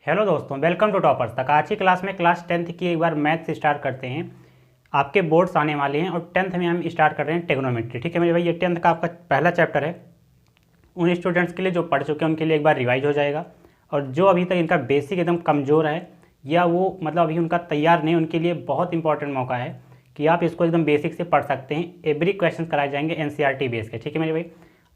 Hello दोस्तों, welcome to toppers तक। आज की क्लास में क्लास 10th की एक बार मैथ से स्टार्ट करते हैं। आपके बोर्ड्स आने वाले हैं और 10th में हम स्टार्ट कर रहे हैं ट्रिग्नोमेट्री। ठीक है मेरे भाई, ये 10th का आपका पहला चैप्टर है। उन स्टूडेंट्स के लिए जो पढ़ चुके हैं उनके लिए एक बार रिवाइज हो जाएगा, और जो अभी तक इनका बेसिक एकदम कमज़ोर है या वो मतलब अभी उनका तैयार नहीं, उनके लिए बहुत इंपॉर्टेंट मौका है कि आप इसको एकदम बेसिक से पढ़ सकते हैं। एवरी क्वेश्चन कराए जाएंगे एनसीईआरटी बेस के। ठीक है मेरे भाई,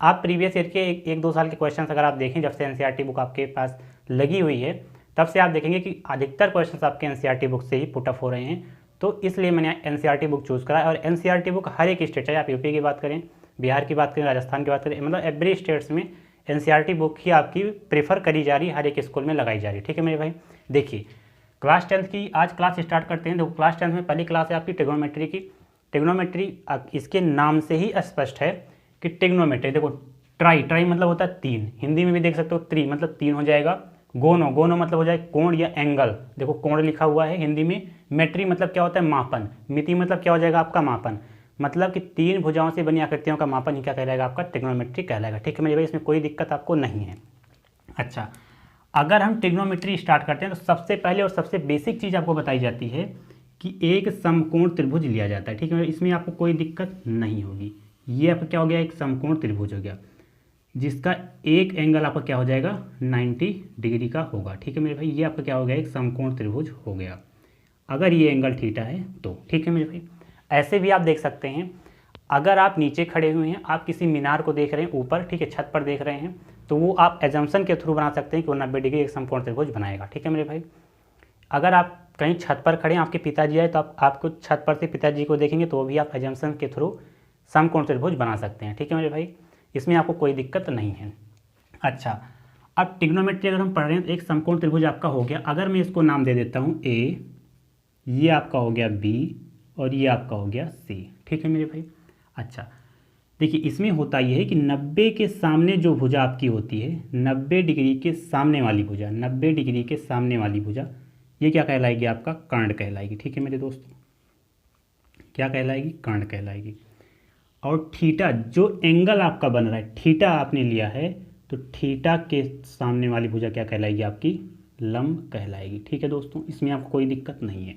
आप प्रीवियस ईयर के एक दो साल के क्वेश्चन अगर आप देखें, जब से एनसीईआरटी बुक आपके पास लगी हुई है तब से आप देखेंगे कि अधिकतर क्वेश्चंस आपके एनसीईआरटी बुक से ही पुट अप हो रहे हैं। तो इसलिए मैंने एनसीईआरटी बुक चूज़ करा है। और एनसीईआरटी बुक हर एक स्टेट, चाहे आप यूपी की बात करें, बिहार की बात करें, राजस्थान की बात करें, मतलब एवरी स्टेट्स में एनसीईआरटी बुक ही आपकी प्रेफर करी जा रही है, हर एक स्कूल में लगाई जा रही है। ठीक है मेरे भाई, देखिए क्लास 10th की आज क्लास स्टार्ट करते हैं। देखो क्लास 10th में पहली क्लास है आपकी ट्रिग्नोमेट्री की। ट्रिग्नोमेट्री इसके नाम से ही स्पष्ट है कि ट्रिग्नोमेट्री, देखो ट्राई मतलब होता है तीन, हिंदी में भी देख सकते हो त्रि मतलब तीन हो जाएगा। गोनो मतलब हो जाए कोण या एंगल, देखो कोण लिखा हुआ है हिंदी में। मेट्री मतलब क्या होता है मापन। मिति मतलब क्या हो जाएगा आपका मापन, मतलब कि तीन भुजाओं से बनी आकृतियों का मापन ही क्या कहलाएगा आपका ट्रिग्नोमेट्री कहलाएगा। ठीक है मेरे भाई, इसमें कोई दिक्कत आपको नहीं है। अच्छा, अगर हम ट्रिग्नोमेट्री स्टार्ट करते हैं तो सबसे पहले और सबसे बेसिक चीज़ आपको बताई जाती है कि एक समकोण त्रिभुज लिया जाता है। ठीक है, इसमें आपको कोई दिक्कत नहीं होगी। ये आपका क्या हो गया, एक समकोण त्रिभुज हो गया जिसका एक एंगल आपका क्या हो जाएगा 90 डिग्री का होगा। ठीक है मेरे भाई, ये आपका क्या हो गया, एक समकोण त्रिभुज हो गया अगर ये एंगल थीटा है तो। ठीक है मेरे भाई, ऐसे भी आप देख सकते हैं, अगर आप नीचे खड़े हुए हैं, आप किसी मीनार को देख रहे हैं ऊपर, ठीक है छत पर देख रहे हैं, तो वो आप एजम्पशन के थ्रू बना सकते हैं कि वो 90 डिग्री एक समकोण त्रिभुज बनाएगा। ठीक है मेरे भाई, अगर आप कहीं छत पर खड़े हैं, आपके पिताजी आए तो आपको छत पर से पिताजी को देखेंगे तो वो भी आप एजम्पशन के थ्रू समकोण त्रिभुज बना सकते हैं। ठीक है मेरे भाई, इसमें आपको कोई दिक्कत नहीं है। अच्छा, अब ट्रिग्नोमेट्री अगर हम पढ़ रहे हैं तो एक समकोण त्रिभुज आपका हो गया। अगर मैं इसको नाम दे देता हूँ ए, ये आपका हो गया बी और ये आपका हो गया सी। ठीक है मेरे भाई, अच्छा देखिए इसमें होता यह है कि 90 के सामने जो भुजा आपकी होती है, 90 डिग्री के सामने वाली भुजा, 90 डिग्री के सामने वाली भुजा, ये क्या कहलाएगी आपका कर्ण कहलाएगी। ठीक है मेरे दोस्तों, क्या कहलाएगी, कर्ण कहलाएगी। और थीटा जो एंगल आपका बन रहा है, थीटा आपने लिया है तो थीटा के सामने वाली भुजा क्या कहलाएगी आपकी, लंब कहलाएगी। ठीक है दोस्तों, इसमें आपको कोई दिक्कत नहीं है।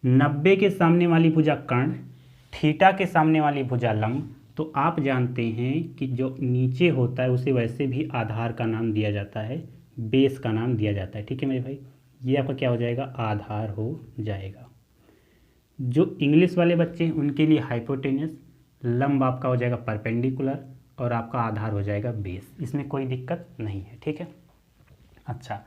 90 के सामने वाली भुजा कर्ण, थीटा के सामने वाली भुजा लंब। तो आप जानते हैं कि जो नीचे होता है उसे वैसे भी आधार का नाम दिया जाता है, बेस का नाम दिया जाता है। ठीक है मेरे भाई, ये आपका क्या हो जाएगा, आधार हो जाएगा। जो इंग्लिश वाले बच्चे हैं उनके लिए हाइपोटेनस, लंब आपका हो जाएगा परपेंडिकुलर और आपका आधार हो जाएगा बेस। इसमें कोई दिक्कत नहीं है। ठीक है, अच्छा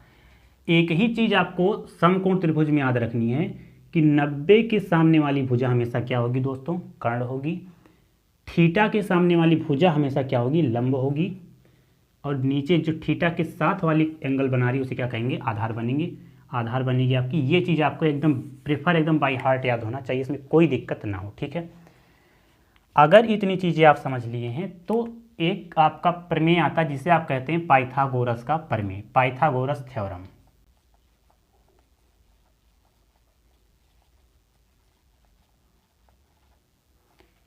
एक ही चीज़ आपको समकोण त्रिभुज में याद रखनी है कि 90 के सामने वाली भुजा हमेशा क्या होगी दोस्तों, कर्ण होगी। थीटा के सामने वाली भुजा हमेशा क्या होगी, लंब होगी। और नीचे जो थीटा के साथ वाली एंगल बना रही है उसे क्या कहेंगे, आधार बनेंगे। आधार बनेगी आपकी। ये चीज़ आपको एकदम प्रेफर एकदम बाई हार्ट याद होना चाहिए, इसमें कोई दिक्कत ना हो। ठीक है, अगर इतनी चीज़ें आप समझ लिए हैं तो एक आपका प्रमेय आता है जिसे आप कहते हैं पाइथागोरस का प्रमेय, पाइथागोरस थ्योरम।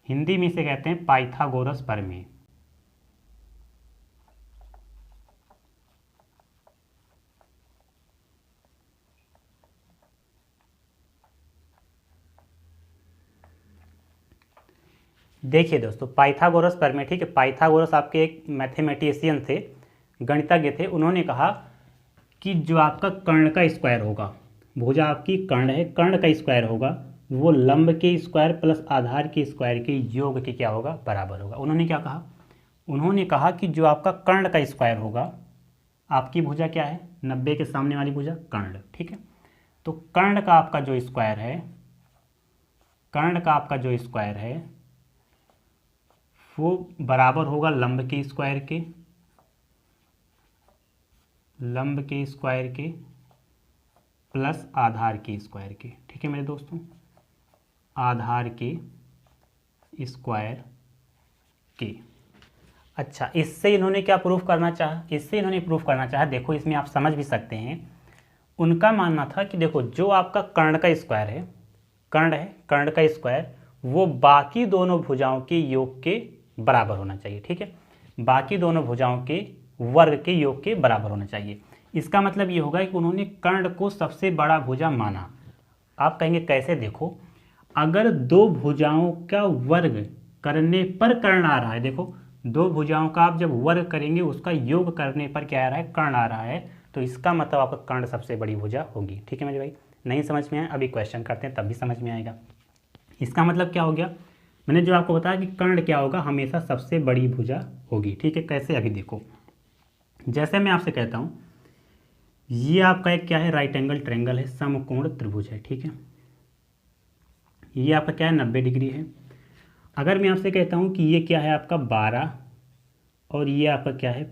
हिंदी में इसे कहते हैं पाइथागोरस प्रमेय। देखिए दोस्तों, पाइथागोरस प्रमेय, ठीक है, पाइथागोरस आपके एक मैथमेटिशियन थे, गणितज्ञ थे। उन्होंने कहा कि जो आपका कर्ण का स्क्वायर होगा, भुजा आपकी कर्ण है, कर्ण का स्क्वायर होगा वो लंब के स्क्वायर प्लस आधार के स्क्वायर के योग के क्या होगा, बराबर होगा। उन्होंने क्या कहा, उन्होंने कहा कि जो आपका कर्ण का स्क्वायर होगा, आपकी भुजा क्या है 90 के सामने वाली भुजा कर्ण। ठीक है, तो कर्ण का आपका जो स्क्वायर है, कर्ण का आपका जो स्क्वायर है वो बराबर होगा लंब के स्क्वायर के, लंब के स्क्वायर के प्लस आधार के स्क्वायर के। ठीक है मेरे दोस्तों, आधार के स्क्वायर के। अच्छा, इससे इन्होंने क्या प्रूफ करना चाहा, इससे इन्होंने प्रूफ करना चाहा, देखो इसमें आप समझ भी सकते हैं। उनका मानना था कि देखो जो आपका कर्ण का स्क्वायर है, कर्ण है, कर्ण का स्क्वायर वो बाकी दोनों भुजाओं के योग के बराबर होना चाहिए। ठीक है, बाकी दोनों भुजाओं के वर्ग के योग के बराबर होना चाहिए। इसका मतलब ये होगा कि उन्होंने कर्ण को सबसे बड़ा भुजा माना। आप कहेंगे कैसे? देखो, अगर दो भुजाओं का वर्ग करने पर कर्ण आ रहा है, देखो दो भुजाओं का आप जब वर्ग करेंगे उसका योग करने पर क्या आ रहा है? कर्ण आ रहा है, तो इसका मतलब आपका कर्ण सबसे बड़ी भुजा होगी। ठीक है मेरे भाई, नहीं समझ में आया? अभी क्वेश्चन करते हैं तब भी समझ में आएगा। इसका मतलब क्या हो गया? मैंने जो आपको बताया कि कर्ण क्या होगा? हमेशा सबसे बड़ी भुजा होगी। ठीक है, कैसे? अभी देखो, जैसे मैं आपसे कहता हूँ ये आपका एक क्या है? राइट एंगल ट्रायंगल है, समकोण त्रिभुज है। ठीक है, ये आपका क्या है? 90 डिग्री है। अगर मैं आपसे कहता हूँ कि ये क्या है? आपका 12 और ये आपका क्या है?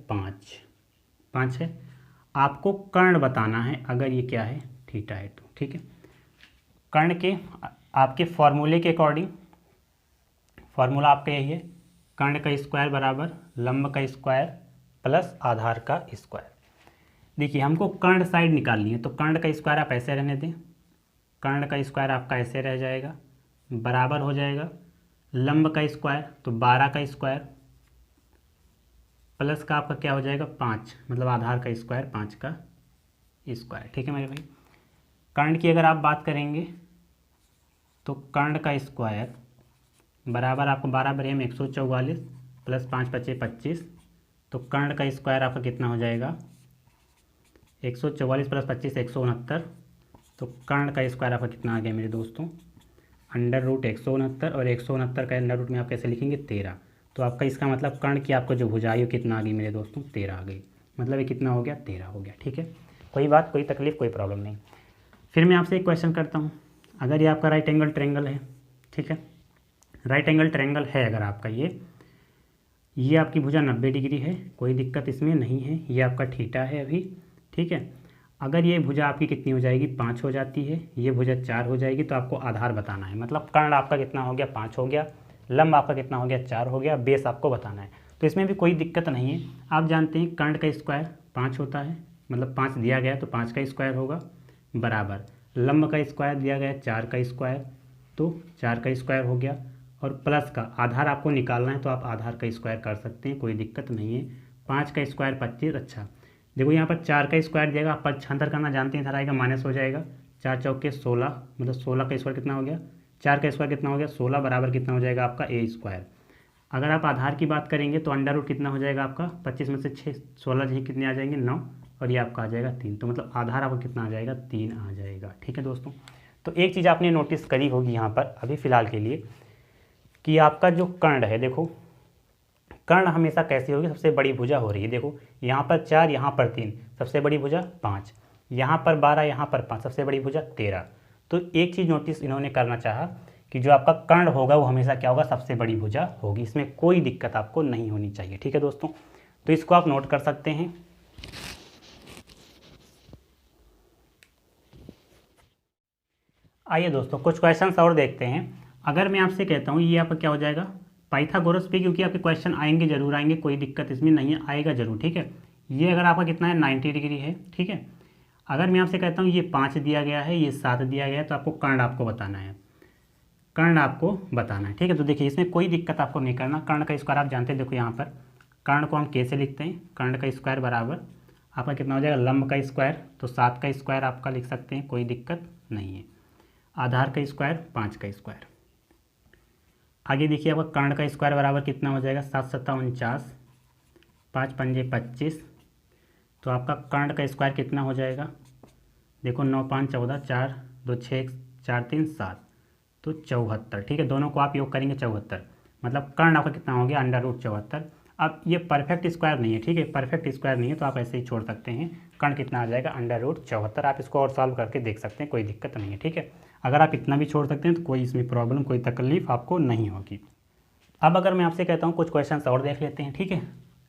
5 है। आपको कर्ण बताना है अगर ये क्या है? थीटा है तो। ठीक है, कर्ण के आपके फॉर्मूले के अकॉर्डिंग, फॉर्मूला आपका यही है, कर्ण का स्क्वायर बराबर लंब का स्क्वायर प्लस आधार का स्क्वायर। देखिए हमको कर्ण साइड निकालनी है, तो कर्ण का स्क्वायर आप ऐसे रहने दें, कर्ण का स्क्वायर आपका ऐसे रह जाएगा, बराबर हो जाएगा लंब का स्क्वायर तो 12 का स्क्वायर प्लस का आपका क्या हो जाएगा? 5, मतलब आधार का स्क्वायर 5 का स्क्वायर। ठीक है मेरे भाई, कर्ण की अगर आप बात करेंगे तो कर्ण का स्क्वायर बराबर आपको 12 बटे में 144 प्लस 5 पचे 25, तो कर्ण का स्क्वायर आपका कितना हो जाएगा? 144 प्लस 25 169, तो कर्ण का स्क्वायर आपका कितना आ गया मेरे दोस्तों? अंडर रूट 169, और 169 का अंडर रूट में आप कैसे लिखेंगे? 13। तो आपका इसका मतलब कर्ण की आपको जो भुजा है कितना आ गई मेरे दोस्तों? 13 आ गई। मतलब ये कितना हो गया? 13 हो गया। ठीक है, कोई बात, कोई तकलीफ, कोई प्रॉब्लम नहीं। फिर मैं आपसे एक क्वेश्चन करता हूँ, अगर ये आपका राइट एंगल ट्रायंगल है, ठीक है, राइट एंगल ट्रायंगल है अगर आपका ये आपकी भुजा 90 डिग्री है, कोई दिक्कत इसमें नहीं है, ये आपका थीटा है अभी। ठीक है, अगर ये भुजा आपकी कितनी हो जाएगी? 5 हो जाती है, ये भुजा 4 हो जाएगी, तो आपको आधार बताना है। मतलब कर्ण आपका कितना हो गया? 5 हो गया, लंब आपका कितना हो गया? 4 हो गया, बेस आपको बताना है। तो इसमें भी कोई दिक्कत नहीं है। आप जानते हैं कर्ण का स्क्वायर 5 होता है, मतलब 5 दिया गया तो 5 का स्क्वायर होगा, बराबर लंब का स्क्वायर दिया गया 4 का स्क्वायर, तो 4 का स्क्वायर हो गया, और प्लस का आधार आपको निकालना है तो आप आधार का स्क्वायर कर सकते हैं, कोई दिक्कत नहीं है। 5 का स्क्वायर 25। अच्छा देखो यहाँ पर 4 का स्क्वायर दिएगा, आप पक्षांतर करना जानते हैं, इधर आएगा माइनस हो जाएगा, 4 चौके 16, मतलब 16 का स्क्वायर कितना हो गया? 4 का स्क्वायर कितना हो गया? 16, बराबर कितना हो जाएगा आपका? ए स्क्वायर। अगर आप आधार की बात करेंगे तो अंडर रूट कितना हो जाएगा आपका? 25 में से 6 16 जी कितने आ जाएंगे? 9, और ये आपका आ जाएगा 3, तो मतलब आधार आपका कितना आ जाएगा? 3 आ जाएगा। ठीक है दोस्तों, तो एक चीज़ आपने नोटिस करी होगी यहाँ पर अभी फ़िलहाल के लिए, कि आपका जो कर्ण है, देखो कर्ण हमेशा कैसी होगी? सबसे बड़ी भुजा हो रही है। देखो यहाँ पर 4, यहाँ पर 3, सबसे बड़ी भुजा 5, यहाँ पर 12, यहाँ पर 5, सबसे बड़ी भुजा 13। तो एक चीज़ नोटिस इन्होंने करना चाहा कि जो आपका कर्ण होगा वो हमेशा क्या होगा? सबसे बड़ी भुजा होगी, इसमें कोई दिक्कत आपको नहीं होनी चाहिए। ठीक है दोस्तों, तो इसको आप नोट कर सकते हैं। आइए दोस्तों कुछ क्वेश्चंस और देखते हैं। अगर मैं आपसे कहता हूँ ये आपका क्या हो जाएगा? पाइथागोरस पे, क्योंकि आपके क्वेश्चन आएंगे, जरूर आएंगे, कोई दिक्कत इसमें नहीं है, आएगा जरूर। ठीक है, ये अगर आपका कितना है? 90 डिग्री है। ठीक है, अगर मैं आपसे कहता हूँ ये 5 दिया गया है, ये 7 दिया गया है, तो आपको कर्ण आपको बताना है, कर्ण आपको बताना है। ठीक है, तो देखिए इसमें कोई दिक्कत आपको नहीं करना। कर्ण का स्क्वायर आप जानते हैं, देखो यहाँ पर कर्ण को हम कैसे लिखते हैं? कर्ण का स्क्वायर बराबर आपका कितना हो जाएगा? लंब का स्क्वायर, तो 7 का स्क्वायर आपका लिख सकते हैं, कोई दिक्कत नहीं है, आधार का स्क्वायर 5 का स्क्वायर। आगे देखिए आपका कर्ण का स्क्वायर बराबर कितना हो जाएगा? 7 7 49, 5 पंजे 25, तो आपका कर्ण का स्क्वायर कितना हो जाएगा? देखो 9 5 14, 4 2 6 4 3 7, तो 74। ठीक है, दोनों को आप योग करेंगे 74, मतलब कर्ण आपका कितना हो गया? Under root 74। अब ये परफेक्ट स्क्वायर नहीं है, ठीक है, परफेक्ट स्क्वायर नहीं है, तो आप ऐसे ही छोड़ सकते हैं। कर्ण कितना आ जाएगा? Under root 74। आप इसको और सॉल्व करके देख सकते हैं, कोई दिक्कत नहीं है। ठीक है, अगर आप इतना भी छोड़ सकते हैं तो कोई इसमें प्रॉब्लम, कोई तकलीफ आपको नहीं होगी। अब अगर मैं आपसे कहता हूँ कुछ क्वेश्चन और देख लेते हैं। ठीक है,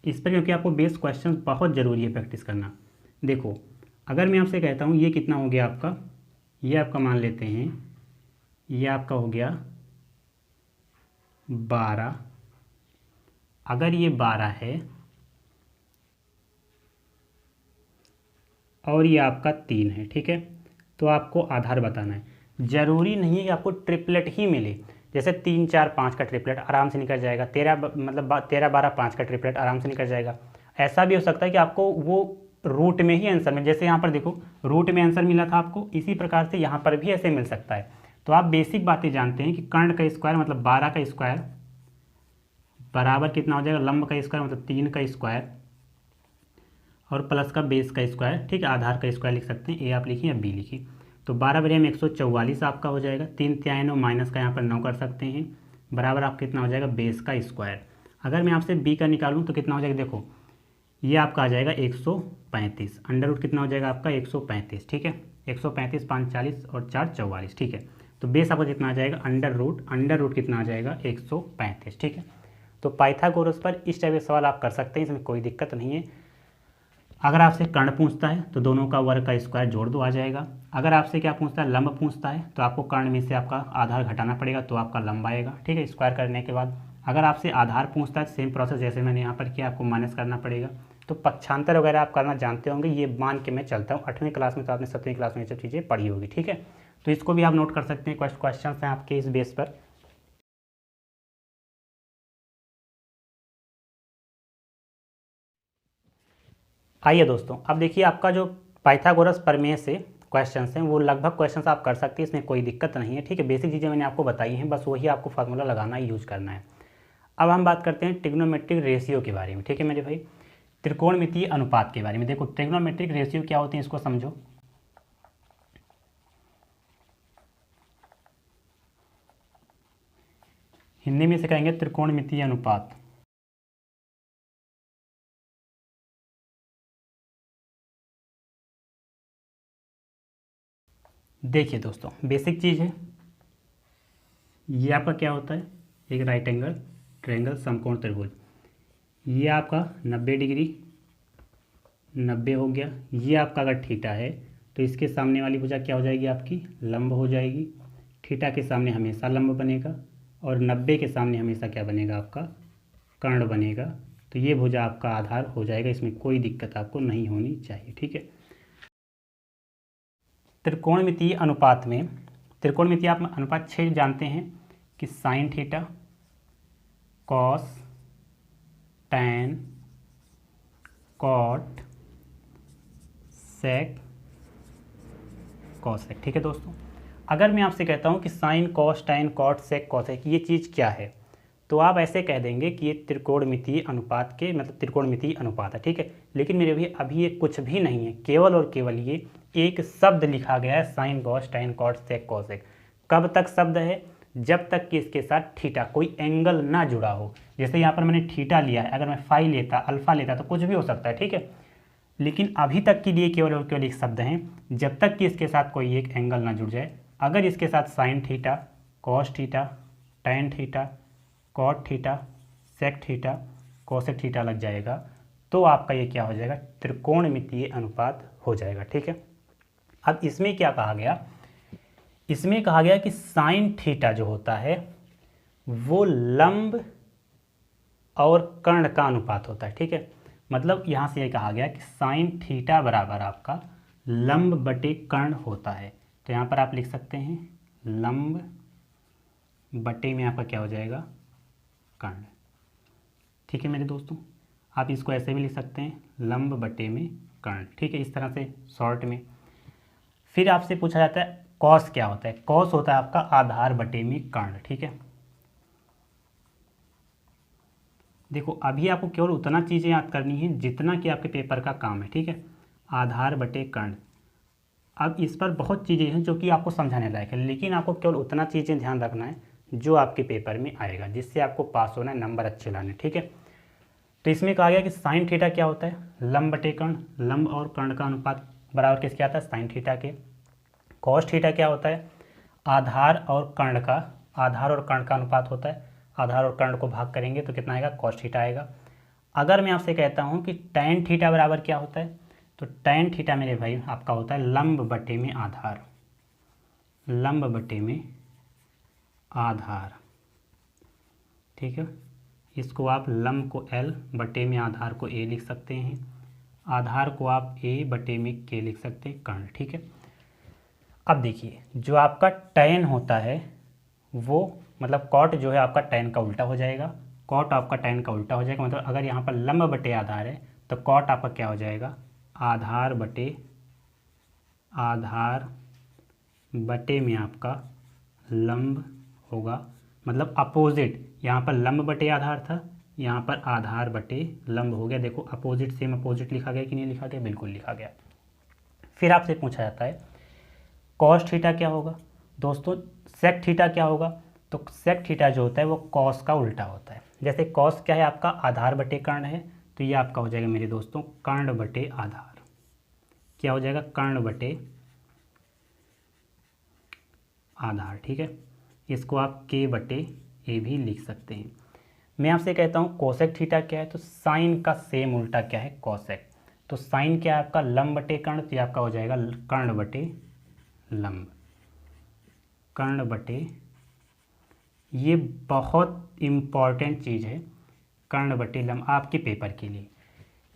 इस पर क्योंकि आपको बेस क्वेश्चन बहुत ज़रूरी है प्रैक्टिस करना। देखो अगर मैं आपसे कहता हूँ ये कितना हो गया आपका? ये आपका मान लेते हैं ये आपका हो गया 12। अगर ये 12 है और ये आपका 3 है, ठीक है, तो आपको आधार बताना है। ज़रूरी नहीं है कि आपको ट्रिपलेट ही मिले, जैसे 3 4 5 का ट्रिपलेट आराम से निकल जाएगा, 13 मतलब 13 12 5 का ट्रिपलेट आराम से निकल जाएगा। ऐसा भी हो सकता है कि आपको वो रूट में ही आंसर में, जैसे यहाँ पर देखो रूट में आंसर मिला था आपको, इसी प्रकार से यहाँ पर भी ऐसे मिल सकता है। तो आप बेसिक बातें जानते हैं कि कर्ण का स्क्वायर मतलब 12 का स्क्वायर बराबर कितना हो जाएगा, लंब का स्क्वायर मतलब 3 का स्क्वायर और प्लस का बेस का स्क्वायर, ठीक है, आधार का स्क्वायर लिख सकते हैं, ए आप लिखिए या बी लिखिए। तो 12 बटे में 144 आपका हो जाएगा, 3 तिहाई 9 माइनस का यहाँ पर 9 कर सकते हैं, बराबर आप कितना हो जाएगा बेस का स्क्वायर। अगर मैं आपसे बी का निकालूँ तो कितना हो जाएगा, देखो ये आपका आ जाएगा 135, अंडर रूट कितना हो जाएगा आपका 135, ठीक है, 135 5 40 और 4 44, ठीक है। तो बेस आपका कितना आ जाएगा अंडर रूट कितना आ जाएगा 135, ठीक है। तो पाइथागोरस पर इस टाइप के सवाल आप कर सकते हैं, इसमें कोई दिक्कत नहीं है। अगर आपसे कर्ण पूछता है तो दोनों का वर्ग का स्क्वायर जोड़ दो, आ जाएगा। अगर आपसे क्या पूछता है, लंब पूछता है, तो आपको कर्ण में से आपका आधार घटाना पड़ेगा, तो आपका लंब आएगा, ठीक है, स्क्वायर करने के बाद। अगर आपसे आधार पूछता है, सेम प्रोसेस जैसे मैंने यहाँ पर किया, आपको माइनस करना पड़ेगा। तो पक्षांतर वगैरह आप करना जानते होंगे, ये मान के मैं चलता हूँ। 8वीं क्लास में तो आपने 7वीं क्लास में ये सब चीज़ें पढ़ी होगी, ठीक है। तो इसको भी आप नोट कर सकते हैं, क्वेश्चन हैं आपके इस बेस पर। आइए दोस्तों, अब देखिए आपका जो पाइथागोरस प्रमेय से क्वेश्चंस हैं वो लगभग क्वेश्चंस आप कर सकते हैं, इसमें कोई दिक्कत नहीं है, ठीक है। बेसिक चीज़ें मैंने आपको बताई हैं, बस वही आपको फार्मूला लगाना है, यूज करना है। अब हम बात करते हैं ट्रिग्नोमेट्रिक रेशियो के बारे में, ठीक है मेरे भाई, त्रिकोणमितीय अनुपात के बारे में। देखो ट्रिग्नोमेट्रिक रेशियो क्या होते हैं इसको समझो। हिंदी में से कहेंगे त्रिकोणमितीय अनुपात। देखिए दोस्तों, बेसिक चीज़ है, ये आपका क्या होता है, एक राइट एंगल ट्रायंगल समकोण त्रिभुज, ये आपका 90 डिग्री 90 हो गया। ये आपका अगर थीटा है तो इसके सामने वाली भुजा क्या हो जाएगी आपकी, लंब हो जाएगी। थीटा के सामने हमेशा लंब बनेगा और 90 के सामने हमेशा क्या बनेगा आपका, कर्ण बनेगा। तो ये भुजा आपका आधार हो जाएगा, इसमें कोई दिक्कत आपको नहीं होनी चाहिए, ठीक है। त्रिकोणमितीय अनुपात में, त्रिकोणमितीय आप अनुपात 6 जानते हैं कि sine theta, cos, tan, cot, sec, cosec, ठीक है दोस्तों। अगर मैं आपसे कहता हूं कि sine, cos, tan, cot, sec, cosec ये चीज़ क्या है, तो आप ऐसे कह देंगे कि ये त्रिकोणमितीय अनुपात के मतलब त्रिकोणमितीय अनुपात है, ठीक है। लेकिन मेरे भी अभी ये कुछ भी नहीं है, केवल और केवल ये एक शब्द लिखा गया है, sign, cos, tan, cot, sec, cosec. कब तक शब्द है, जब तक कि इसके साथ थीटा कोई एंगल ना जुड़ा हो। जैसे यहाँ पर मैंने थीटा लिया है, अगर मैं फाई लेता, अल्फा लेता तो कुछ भी हो सकता है, ठीक है। लेकिन अभी तक के लिए केवल और केवल एक शब्द हैं, जब तक कि इसके साथ कोई एक एंगल ना जुड़ जाए। अगर इसके साथ sine theta, cos theta, tan theta, cot theta, sec theta, cosec theta लग जाएगा तो आपका ये क्या हो जाएगा, त्रिकोणमितीय अनुपात हो जाएगा, ठीक है। अब इसमें क्या कहा गया, इसमें कहा गया कि साइन थीटा जो होता है वो लंब और कर्ण का अनुपात होता है, ठीक है। मतलब यहाँ से ये कहा गया कि साइन थीटा बराबर आपका लंब बटे कर्ण होता है। तो यहाँ पर आप लिख सकते हैं लंब बटे में आपका क्या हो जाएगा, कर्ण, ठीक है मेरे दोस्तों। आप इसको ऐसे भी लिख सकते हैं लंब बटे में कर्ण, ठीक है, इस तरह से शॉर्ट में। फिर आपसे पूछा जाता है कॉस क्या होता है, कॉस होता है आपका आधार बटे में कर्ण, ठीक है। देखो अभी आपको केवल उतना चीज़ें याद करनी है जितना कि आपके पेपर का काम है, ठीक है, आधार बटे कर्ण। अब इस पर बहुत चीज़ें हैं जो कि आपको समझाने लायक है, लेकिन आपको केवल उतना चीज़ें ध्यान रखना है जो आपके पेपर में आएगा, जिससे आपको पास होना है, नंबर अच्छे लाने, ठीक है। तो इसमें कहा गया कि साइन थीटा क्या होता है, लंब बटे कर्ण, लंब और कर्ण का अनुपात बराबर किसके आता है, साइन थीटा के। कॉस थीटा क्या होता है, आधार और कर्ण का अनुपात होता है, आधार और कर्ण को भाग करेंगे तो कितना आएगा, कॉस थीटा आएगा। अगर मैं आपसे कहता हूँ कि टैन थीटा बराबर क्या होता है, तो टैन थीटा मेरे भाई आपका होता है लंब बटे में आधार, लंब बटे में आधार, ठीक है। इसको आप लंब को L बटे में आधार को A लिख सकते हैं, आधार को आप A बटे में K लिख सकते हैं, कर्ण, ठीक है। अब देखिए जो आपका टैन होता है वो मतलब कॉट जो है आपका टैन का उल्टा हो जाएगा, कॉट आपका टैन का उल्टा हो जाएगा। मतलब अगर यहाँ पर लंब बटे आधार है तो कॉट आपका क्या हो जाएगा, आधार बटे में आपका लंब होगा, मतलब अपोजिट, यहाँ पर लंब बटे आधार था, यहाँ पर आधार बटे लंब हो गया। देखो अपोजिट सेम अपोजिट लिखा गया कि नहीं लिखा गया, बिल्कुल लिखा गया। फिर आपसे पूछा जाता है कॉस थीटा क्या होगा। दोस्तों सेक थीटा क्या होगा, तो सेक थीटा जो होता है वो कॉस का उल्टा होता है। जैसे कॉस क्या है आपका, आधार बटे कर्ण है, तो ये आपका हो जाएगा मेरे दोस्तों कर्ण बटे आधार। क्या हो जाएगा, कर्ण बटे आधार, ठीक है। इसको आप के बटे ए भी लिख सकते हैं। मैं आपसे कहता हूँ कोसेक थीटा क्या है, तो साइन का सेम उल्टा क्या है, कोसेक। तो साइन क्या है आपका, लंब बटे कर्ण, तो ये आपका हो जाएगा कर्ण बटे लंब, कर्ण बटे, ये बहुत इम्पॉर्टेंट चीज़ है, कर्ण बटे लंब आपके पेपर के लिए।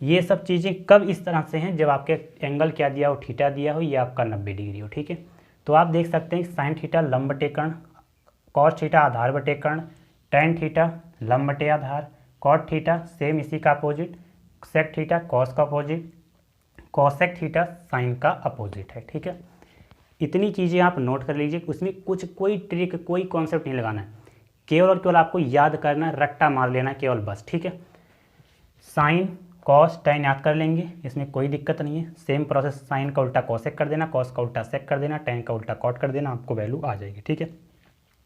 ये सब चीज़ें कब इस तरह से हैं, जब आपके एंगल क्या दिया हो, थीटा दिया हो, ये आपका 90 डिग्री हो, ठीक है। तो आप देख सकते हैं साइन थीटा लंब बटे कर्ण, कॉस थीटा आधार बटे कर्ण, टेन थीटा लंब बटे आधार, कॉट थीटा सेम इसी का अपोजिट, सेक थीटा कॉस का अपोजिट, कॉसेक थीटा साइन का अपोजिट है, ठीक है। इतनी चीज़ें आप नोट कर लीजिए, उसमें कुछ कोई ट्रिक कोई कॉन्सेप्ट नहीं लगाना है, केवल और केवल आपको याद करना है, रट्टा मार लेना केवल बस, ठीक है। साइन कॉस टेन याद कर लेंगे, इसमें कोई दिक्कत नहीं है। सेम प्रोसेस, साइन का उल्टा कॉसेक कर देना, कॉस का उल्टा सेक कर देना, टेन का उल्टा कॉट कर देना, आपको वैल्यू आ जाएगी, ठीक है।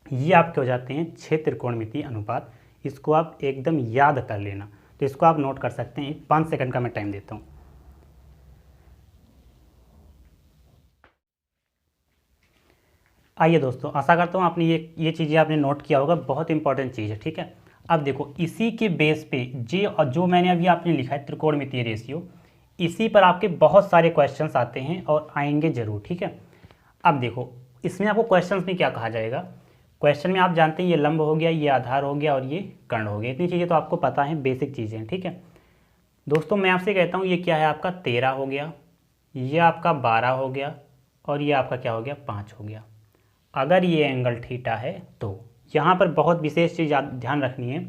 ये आपके हो जाते हैं 6 त्रिकोणमितीय अनुपात। इसको आप एकदम याद कर लेना, तो इसको आप नोट कर सकते हैं। 5 सेकंड का मैं टाइम देता हूँ। आइए दोस्तों, आशा करता हूँ आपने ये चीज़ें आपने नोट किया होगा, बहुत इंपॉर्टेंट चीज़ है, ठीक है। अब देखो इसी के बेस पे जो मैंने अभी आपने लिखा है त्रिकोणमितीय रेशियो, इसी पर आपके बहुत सारे क्वेश्चंस आते हैं और आएंगे जरूर, ठीक है। अब देखो इसमें आपको क्वेश्चंस में क्या कहा जाएगा, क्वेश्चन में आप जानते हैं ये लंब हो गया, ये आधार हो गया और ये कर्ण हो गया, इतनी चीज़ें तो आपको पता है, बेसिक चीज़ें हैं, ठीक है। दोस्तों मैं आपसे कहता हूँ ये क्या है आपका 13 हो गया, ये आपका 12 हो गया और ये आपका क्या हो गया 5 हो गया। अगर ये एंगल थीटा है तो यहाँ पर बहुत विशेष चीज़ ध्यान रखनी है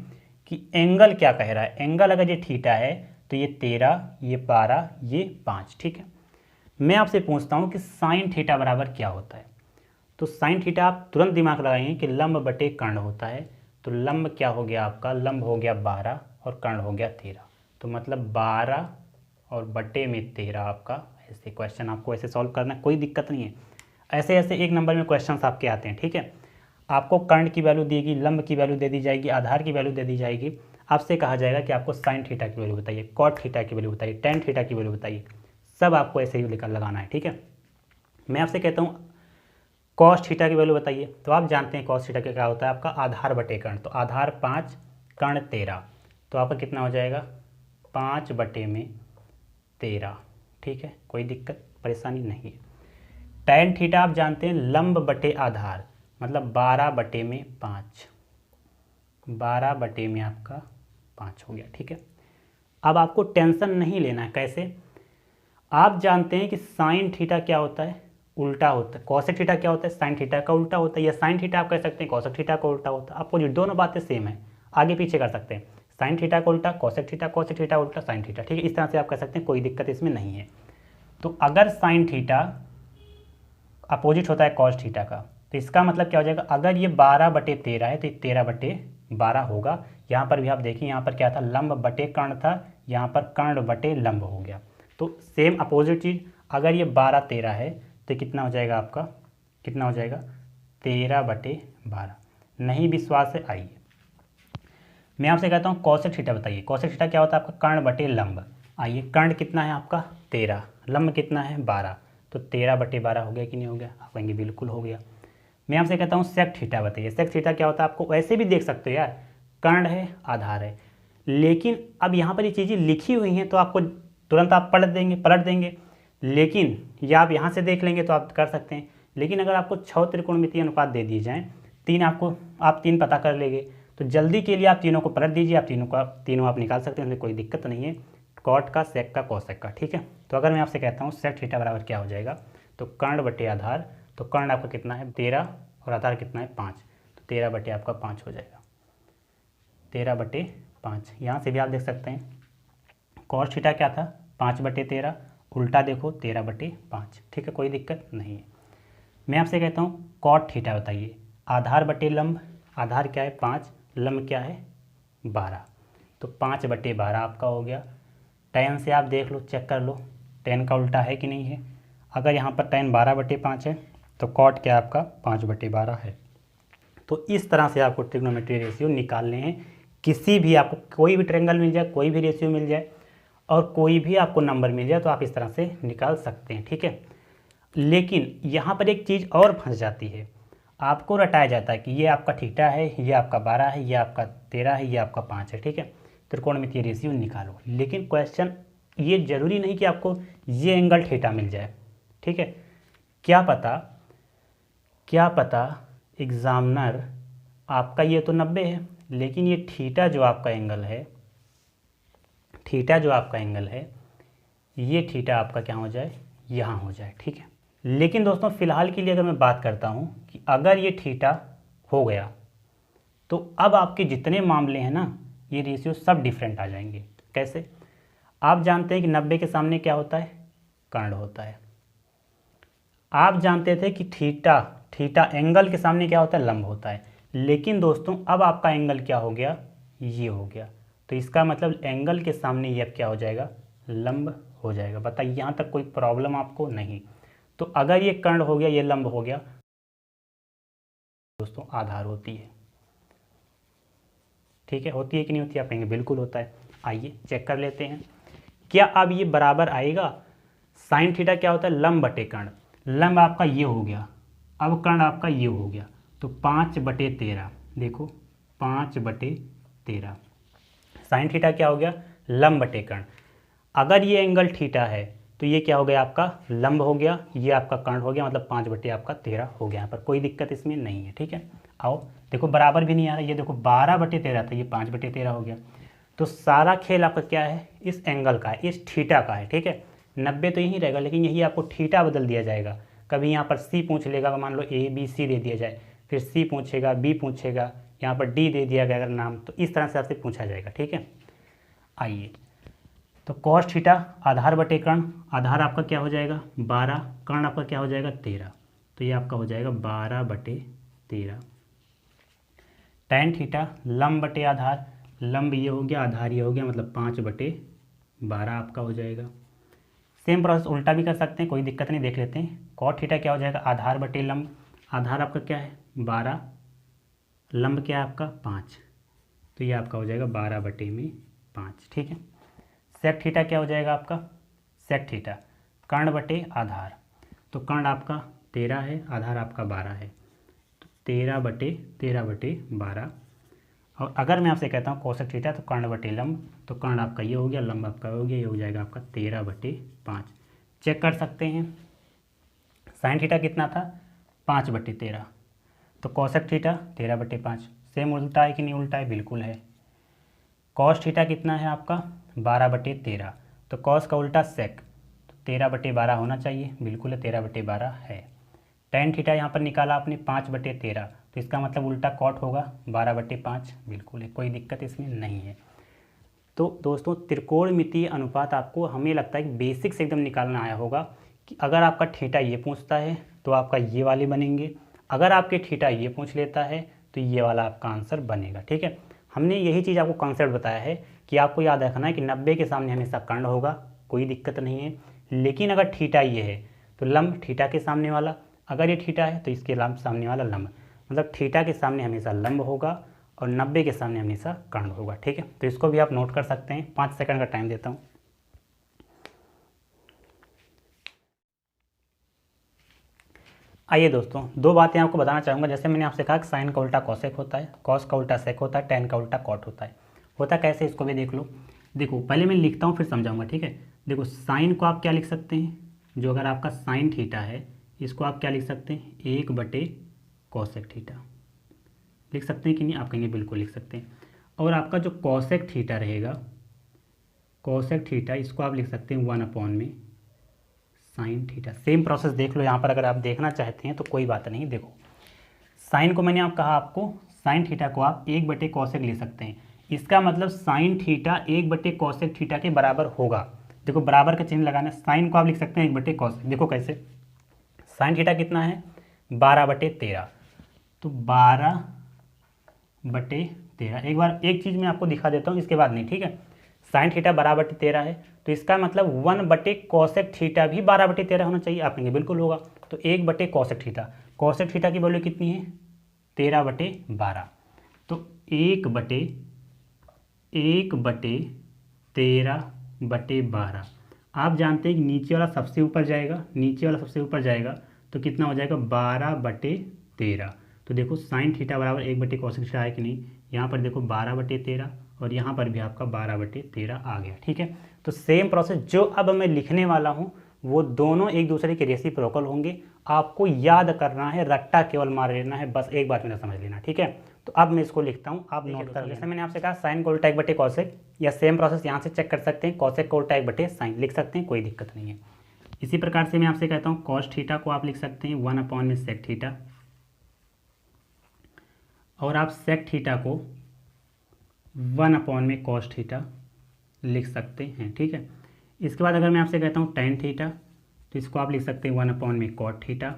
कि एंगल क्या कह रहा है। एंगल अगर ये थीटा है तो ये 13, ये 12, ये 5, ठीक है। मैं आपसे पूछता हूँ कि साइन थीटा बराबर क्या होता है, तो साइन थीटा आप तुरंत दिमाग लगाएंगे कि लंब बटे कर्ण होता है। तो लंब क्या हो गया आपका, लंब हो गया 12 और कर्ण हो गया 13, तो मतलब 12 और बटे में 13 आपका। ऐसे क्वेश्चन आपको ऐसे सॉल्व करना है, कोई दिक्कत नहीं है। ऐसे ऐसे एक नंबर में क्वेश्चंस आपके आते हैं, ठीक है। आपको कर्ण की वैल्यू देगी, लंब की वैल्यू दे दी जाएगी, आधार की वैल्यू दे दी जाएगी। आपसे कहा जाएगा कि आपको साइन थीटा की वैल्यू बताइए, कॉट थीटा की वैल्यू बताइए, टेन थीटा की वैल्यू बताइए, सब आपको ऐसे ही लेकर लगाना है, ठीक है। मैं आपसे कहता हूँ कॉस थीटा की वैल्यू बताइए, तो आप जानते हैं कॉस थीटा क्या होता है आपका आधार बटे कर्ण, तो आधार 5 कर्ण 13, तो आपका कितना हो जाएगा 5 बटे में 13, ठीक है, कोई दिक्कत परेशानी नहीं है। टेन थीटा आप जानते हैं लंब बटे आधार, मतलब 12 बटे में 5, 12 बटे में आपका 5 हो गया, ठीक है। अब आपको टेंशन नहीं लेना है, कैसे, आप जानते हैं कि साइन थीटा क्या होता है, उल्टा होता है। कॉसेक थीटा क्या होता है, साइन थीटा का उल्टा होता है, या साइन थीटा आप कह सकते हैं कॉसेक थीटा का उल्टा होता है। आपको जो दोनों बातें सेम है, आगे पीछे कर सकते हैं, साइन थीटा का उल्टा कॉसेक थीटा उल्टा साइन थीटा, ठीक है। इस तरह से आप कह सकते हैं, कोई दिक्कत इसमें नहीं है। तो अगर साइन थीटा अपोजिट होता है कॉस थीटा का, तो इसका मतलब क्या हो जाएगा, अगर ये 12 बटे 13 है तो ये 13 बटे 12 होगा। यहाँ पर भी आप देखिए, यहाँ पर क्या था, लंब बटे कर्ण था, यहाँ पर कर्ण बटे लंब हो गया। तो सेम अपोजिट चीज़, अगर ये 12 13 है तो कितना हो जाएगा आपका, कितना हो जाएगा 13 बटे 12। नहीं विश्वास है, आइए मैं आपसे कहता हूँ कॉसेक थीटा बताइए। कॉसेक थीटा क्या होता है आपका, कर्ण बटे लंब। आइए कर्ण कितना है आपका 13, लंब कितना है 12, तो 13 बटे 12 हो गया कि नहीं हो गया, आप कहेंगे बिल्कुल हो गया। मैं आपसे कहता हूँ सेक थीटा बताइए। सेक थीटा क्या होता है, आपको वैसे भी देख सकते हो यार, कर्ण है आधार है, लेकिन अब यहाँ पर ये चीज़ें लिखी हुई हैं तो आपको तुरंत आप पलट देंगे, लेकिन या आप यहाँ से देख लेंगे तो आप कर सकते हैं। लेकिन अगर आपको 6 त्रिकोणमितीय अनुपात दे दिए जाएँ, 3 आप 3 पता कर लेंगे, तो जल्दी के लिए आप तीनों को पलट दीजिए, आप तीनों आप निकाल सकते हैं, उसमें कोई दिक्कत नहीं है, कॉट का, सेक का, कॉसेक का, ठीक है। तो अगर मैं आपसे कहता हूँ सेक थीटा बराबर क्या हो जाएगा, तो कर्ण बटे आधार, तो कर्ण आपका कितना है 13 और आधार कितना है 5, तो 13 बटे आपका 5 हो जाएगा, 13 बटे 5। यहाँ से भी आप देख सकते हैं कॉस थीटा क्या था 5 बटे 13 उल्टा देखो 13/5, ठीक है, कोई दिक्कत नहीं है। मैं आपसे कहता हूँ कॉट थीटा बताइए, आधार बटे लंब, आधार क्या है 5, लंब क्या है 12, तो 5/12 आपका हो गया। tan से आप देख लो, चेक कर लो tan का उल्टा है कि नहीं है। अगर यहाँ पर tan 12/5 है तो कॉट क्या आपका 5/12 है। तो इस तरह से आपको ट्रिग्नोमेट्री रेशियो निकालने हैं। किसी भी आपको कोई भी ट्रायंगल मिल जाए, कोई भी रेशियो मिल जाए और कोई भी आपको नंबर मिल जाए तो आप इस तरह से निकाल सकते हैं, ठीक है। लेकिन यहाँ पर एक चीज़ और फंस जाती है, आपको रटाया जाता है कि ये आपका थीटा है, ये आपका 12 है, ये आपका 13 है, ये आपका 5 है, ठीक है, त्रिकोणमितीय रेशियो निकालो। लेकिन क्वेश्चन ये जरूरी नहीं कि आपको ये एंगल थीटा मिल जाए, ठीक है। क्या पता एग्जामिनर आपका ये तो 90 है, लेकिन ये थीटा जो आपका एंगल है, ये थीटा आपका क्या हो जाए, यहाँ हो जाए, ठीक है। लेकिन दोस्तों फिलहाल के लिए अगर मैं बात करता हूँ कि अगर ये थीटा हो गया तो अब आपके जितने मामले हैं ना, ये रेशियो सब डिफरेंट आ जाएंगे। कैसे? आप जानते हैं कि 90 के सामने क्या होता है, कर्ण होता है। आप जानते थे कि थीटा एंगल के सामने क्या होता है, लंब होता है। लेकिन दोस्तों अब आपका एंगल क्या हो गया, ये हो गया, तो इसका मतलब एंगल के सामने ये अब क्या हो जाएगा, लंब हो जाएगा। बताइए यहाँ तक कोई प्रॉब्लम आपको नहीं। तो अगर ये कर्ण हो गया, ये लंब हो गया, दोस्तों आधार होती है, ठीक है। होती है कि नहीं होती, आप कहेंगे बिल्कुल होता है। आइए चेक कर लेते हैं, क्या अब ये बराबर आएगा। साइन थीटा क्या होता है, लंब बटे कर्ण। लंब आपका ये हो गया, अब कर्ण आपका ये हो गया, तो 5/13, देखो 5/13। साइन थीटा क्या हो गया, लंब बटे कर्ण। अगर ये एंगल थीटा है तो ये क्या हो गया, आपका लंब हो गया, ये आपका कर्ण हो गया, मतलब 5/13 हो गया। यहाँ पर कोई दिक्कत इसमें नहीं है, ठीक है। आओ देखो बराबर भी नहीं आ रहा, ये देखो 12/13 था, ये 5/13 हो गया। तो सारा खेल आपका क्या है, इस एंगल का है, इस थीटा का है, ठीक है। 90 तो यही रहेगा, लेकिन यही आपको थीटा बदल दिया जाएगा। कभी यहाँ पर सी पूछ लेगा, मान लो ABC दे दिया जाए, फिर सी पूछेगा, बी पूछेगा, यहाँ पर डी दे दिया गया अगर नाम, तो इस तरह से आपसे पूछा जाएगा, ठीक है। आइए तो कॉस थीटा आधार बटे कर्ण, आधार आपका क्या हो जाएगा 12, कर्ण आपका क्या हो जाएगा 13, तो ये आपका हो जाएगा 12/13। टैन थीटा लंब बटे आधार, लंब ये हो गया, आधार ये हो गया, मतलब 5/12 आपका हो जाएगा। सेम प्रोसेस उल्टा भी कर सकते हैं, कोई दिक्कत नहीं, देख लेते हैं। कॉट थीटा क्या हो जाएगा, आधार बटे लंब, आधार आपका क्या है 12, लंब क्या है आपका 5, तो ये आपका हो जाएगा 12/5, ठीक है। सेक थीटा क्या हो जाएगा आपका, सेक थीटा कर्ण बटे आधार, तो कर्ण आपका 13 है, आधार आपका 12 है, तो 13/12। और अगर मैं आपसे कहता हूँ कोसेक थीटा, तो कर्ण बटे लंब, तो कर्ण आपका ये हो गया, लंब आपका हो गया, ये हो जाएगा आपका 13/5। चेक कर सकते हैं। साइन थीटा कितना था 5/13, तो कोसेक थीटा 13/5। सेम उल्टा है कि नहीं उल्टा है, बिल्कुल है। कॉस थीटा कितना है आपका 12/13, तो कॉस का उल्टा सेक, तो 13/12 होना चाहिए, बिल्कुल है 13/12 है। टैन थीटा यहाँ पर निकाला आपने 5/13, तो इसका मतलब उल्टा कॉट होगा 12/5, बिल्कुल है, कोई दिक्कत इसमें नहीं है। तो दोस्तों त्रिकोणमितीय अनुपात आपको हमें लगता है कि बेसिक से एकदम निकालना आया होगा कि अगर आपका थीटा ये पूछता है तो आपका ये वाले बनेंगे, अगर आपके थीटा ये पूछ लेता है तो ये वाला आपका आंसर बनेगा, ठीक है। हमने यही चीज़ आपको कॉन्सेप्ट बताया है कि आपको याद रखना है कि 90 के सामने हमेशा कर्ण होगा, कोई दिक्कत नहीं है। लेकिन अगर थीटा ये है तो लंब थीटा के सामने वाला, अगर ये थीटा है तो इसके सामने वाला लंब, मतलब थीटा के सामने हमेशा लंब होगा और 90 के सामने हमेशा कर्ण होगा, ठीक है। तो इसको भी आप नोट कर सकते हैं। 5 सेकंड का टाइम देता हूँ। आइए दोस्तों, दो बातें आपको बताना चाहूँगा। जैसे मैंने आपसे कहा कि साइन का उल्टा कॉसेक होता है, कॉस का उल्टा सेक होता है, टैन का उल्टा कॉट होता है। होता कैसे इसको भी देख लो। देखो पहले मैं लिखता हूँ फिर समझाऊंगा, ठीक है। देखो साइन को आप क्या लिख सकते हैं, जो अगर आपका साइन थीटा है इसको आप क्या लिख सकते हैं 1/कॉसेक थीटा लिख सकते हैं कि नहीं, आप कहेंगे बिल्कुल लिख सकते हैं। और आपका जो कॉसेक थीटा रहेगा, कॉसेक थीटा इसको आप लिख सकते हैं 1/में साइन थीटा। सेम प्रोसेस देख लो यहाँ पर, अगर आप देखना चाहते हैं तो कोई बात नहीं। देखो साइन को मैंने आप कहा आपको, साइन थीटा को आप 1/कॉसेक ले सकते हैं। इसका मतलब साइन थीटा 1/कॉसेक थीटा के बराबर होगा। देखो बराबर का चिन्ह लगाना, साइन को आप लिख सकते हैं 1/cos। देखो कैसे, साइन थीटा कितना है 12/13, तो 12/13। एक बार एक चीज़ मैं आपको दिखा देता हूँ, इसके बाद नहीं, ठीक है। साइन थीटा 12/13 है, तो इसका मतलब 1/cosec थीटा भी 12/13 होना चाहिए। आप कहेंगे बिल्कुल होगा, तो 1/cosec थीटा, cosec थीटा की वैल्यू कितनी है 13/12, तो 1/13/12। आप जानते हैं कि नीचे वाला सबसे ऊपर जाएगा, नीचे वाला सबसे ऊपर जाएगा तो कितना हो जाएगा 12/13। तो देखो साइन थीटा बराबर 1/cosec थीटा है कि नहीं, यहाँ पर देखो 12/13 और यहाँ पर भी आपका 12/13 आ गया, ठीक है। तो सेम प्रोसेस जो अब मैं लिखने वाला हूँ वो दोनों एक दूसरे के रेसिप्रोकल होंगे। आपको याद करना है, रट्टा केवल मार लेना है, बस एक बात मेरा समझ लेना, ठीक है। तो अब मैं इसको लिखता हूँ, आप नोट कर लेना। जैसे मैंने आपसे कहा साइन को उल्टा 1/cosec, या सेम प्रोसेस यहाँ से चेक कर सकते हैं, cosec को उल्टा 1/sin लिख सकते हैं, कोई दिक्कत नहीं है। इसी प्रकार से मैं आपसे कहता हूँ cos थीटा को आप लिख सकते हैं 1/sec थीटा, और आप sec थीटा को 1/cos थीटा लिख सकते हैं, ठीक है। इसके बाद अगर मैं आपसे कहता हूँ tan थीटा, तो इसको आप लिख सकते हैं 1/cot थीटा,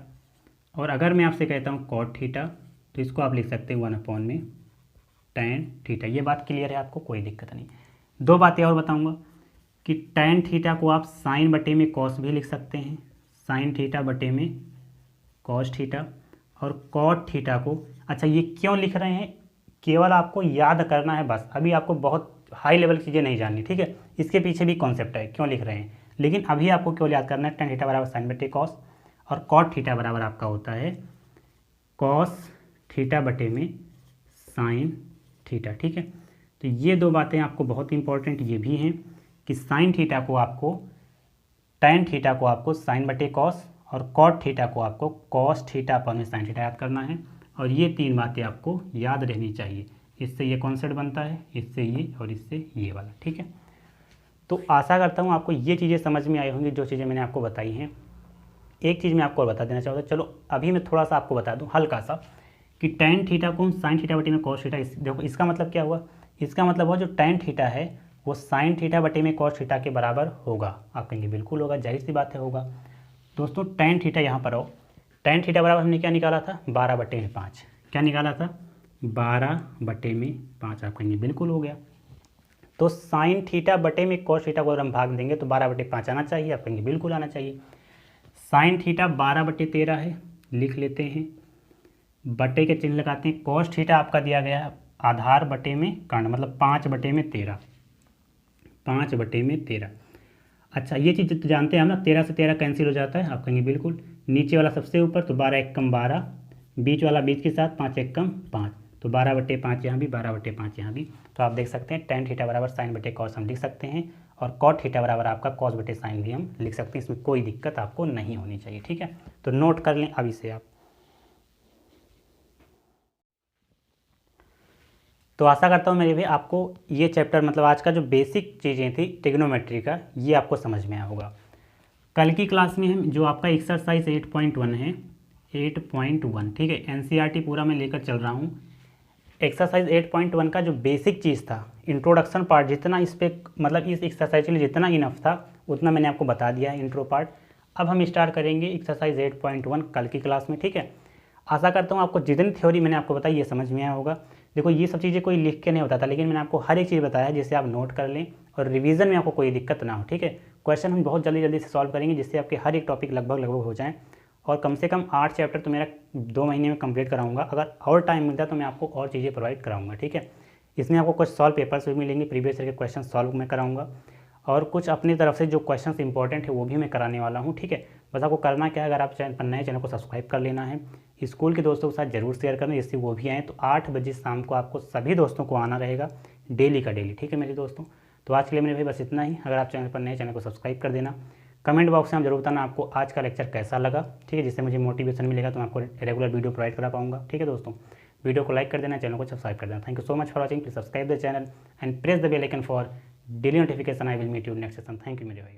और अगर मैं आपसे कहता हूँ cot थीटा तो इसको आप लिख सकते हैं 1/tan थीटा। ये बात क्लियर है आपको, कोई दिक्कत नहीं। दो बातें और बताऊँगा कि tan थीटा को आप साइन बटे में cos भी लिख सकते हैं, साइन थीटा बटे में cos थीटा, और cot थीटा को, अच्छा ये क्यों लिख रहे हैं केवल आपको याद करना है बस, अभी आपको बहुत हाई लेवल की चीज़ें नहीं जाननी, ठीक है। इसके पीछे भी कॉन्सेप्ट है क्यों लिख रहे हैं, लेकिन अभी आपको केवल याद करना है tan थीटा बराबर साइन बटे कॉस, और cot थीटा बराबर आपका होता है cos थीटा बटे में साइन थीटा, ठीक है। तो ये दो बातें आपको बहुत इंपॉर्टेंट ये भी हैं कि साइन थीटा को आपको, tan थीटा को आपको साइन बटे कॉस, और cot थीटा को आपको cos थीटा अपन में साइन थीटा याद करना है। और ये तीन बातें आपको याद रहनी चाहिए, इससे ये कॉन्सेप्ट बनता है, इससे ये और इससे ये वाला, ठीक है। तो आशा करता हूँ आपको ये चीज़ें समझ में आई होंगी जो चीज़ें मैंने आपको बताई हैं। एक चीज़ मैं आपको और बता देना चाहूँगा, चलो अभी मैं थोड़ा सा आपको बता दूँ हल्का सा, कि tan थीटा को हम साइन थीटा बटे में cos थीटा, देखो इसका मतलब क्या हुआ, इसका मतलब हुआ जो tan थीटा है वो साइन थीटा बटे में cos थीटा के बराबर होगा। आप कहेंगे बिल्कुल होगा, जाहिर सी बात है होगा। दोस्तों tan थीटा यहाँ पर आओ, tan थीटा बराबर हमने क्या निकाला था 12/5, क्या निकाला था 12/5। आप कहेंगे बिल्कुल हो गया। तो साइन थीटा बटे में cos थीटा को अगर हम भाग देंगे तो 12/5 आना चाहिए, आप कहेंगे बिल्कुल आना चाहिए। साइन थीटा 12/13 है, लिख लेते हैं, बटे के चिन्ह लगाते हैं। cos थीटा आपका दिया गया है आधार बटे में कर्ण, मतलब 5/13, 5/13। अच्छा ये चीज़ तो जानते हैं हम ना, 13 से 13 कैंसिल हो जाता है, आप कहेंगे बिल्कुल। नीचे वाला सबसे ऊपर तो 12 एकम 12, बीच वाला बीच के साथ 5 एकम 5, तो 12/5 यहाँ भी, 12/5 यहाँ भी। तो आप देख सकते हैं tan थीटा बराबर साइन बटे कॉस हम लिख सकते हैं, और cot थीटा बराबर आपका कॉस बटे साइन भी हम लिख सकते हैं, इसमें कोई दिक्कत आपको नहीं होनी चाहिए, ठीक है। तो नोट कर लें अभी से आप। तो आशा करता हूँ मेरे भाई आपको ये चैप्टर, मतलब आज का जो बेसिक चीज़ें थी ट्रिग्नोमेट्री का, ये आपको समझ में आया होगा। कल की क्लास में हम जो आपका एक्सरसाइज 8.1 है, 8.1, ठीक है, NCERT पूरा मैं लेकर चल रहा हूँ। एक्सरसाइज 8.1 का जो बेसिक चीज़ था, इंट्रोडक्शन पार्ट, जितना इस पे मतलब इस एक्सरसाइज के लिए जितना इनफ था उतना मैंने आपको बता दिया है, इंट्रो पार्ट। अब हम स्टार्ट करेंगे एक्सरसाइज 8.1 कल की क्लास में, ठीक है। आशा करता हूँ आपको जितनी थ्योरी मैंने आपको बताई ये समझ में आया होगा। देखो ये सब चीज़ें कोई लिख के नहीं बताता, लेकिन मैंने आपको हर एक चीज़ बताया जिससे आप नोट कर लें और रिवीजन में आपको कोई दिक्कत ना हो, ठीक है। क्वेश्चन हम बहुत जल्दी से सॉल्व करेंगे जिससे आपके हर एक टॉपिक लगभग हो जाएँ, और कम से कम 8 चैप्टर तो मेरा 2 महीने में कंप्लीट कराऊंगा। अगर और टाइम मिलता है तो मैं आपको और चीज़ें प्रोवाइड कराऊंगा, ठीक है। इसमें आपको कुछ सॉल्व पेपर्स भी मिलेंगे, प्रीवियस ईयर के क्वेश्चन सॉल्व मैं कराऊंगा, और कुछ अपनी तरफ से जो क्वेश्चंस इंपॉर्टेंट है वो भी मैं कराने वाला हूँ, ठीक है। बस आपको करना क्या है, अगर आप चैनल पर नए, चैनल को सब्सक्राइब कर लेना है, स्कूल के दोस्तों के साथ जरूर शेयर करना जिससे वो भी आएँ। तो 8 बजे शाम को आपको सभी दोस्तों को आना रहेगा, डेली का डेली, ठीक है मेरे दोस्तों। तो आज के लिए मेरे भाई बस इतना ही। अगर आप चैनल पर नए, चैनल को सब्सक्राइब कर देना। कमेंट बॉक्स में आप जरूर बताना आपको आज का लेक्चर कैसा लगा, ठीक है, जिससे मुझे मोटिवेशन मिलेगा तो मैं आपको रेगुलर वीडियो प्रोवाइड करा पाऊंगा, ठीक है दोस्तों। वीडियो को लाइक कर देना, चैनल को सब्सक्राइब कर देना। Thank you so much for watching, please subscribe the channel and press the bell icon for daily notification. I will meet you next session. Thank you मेरे भाई।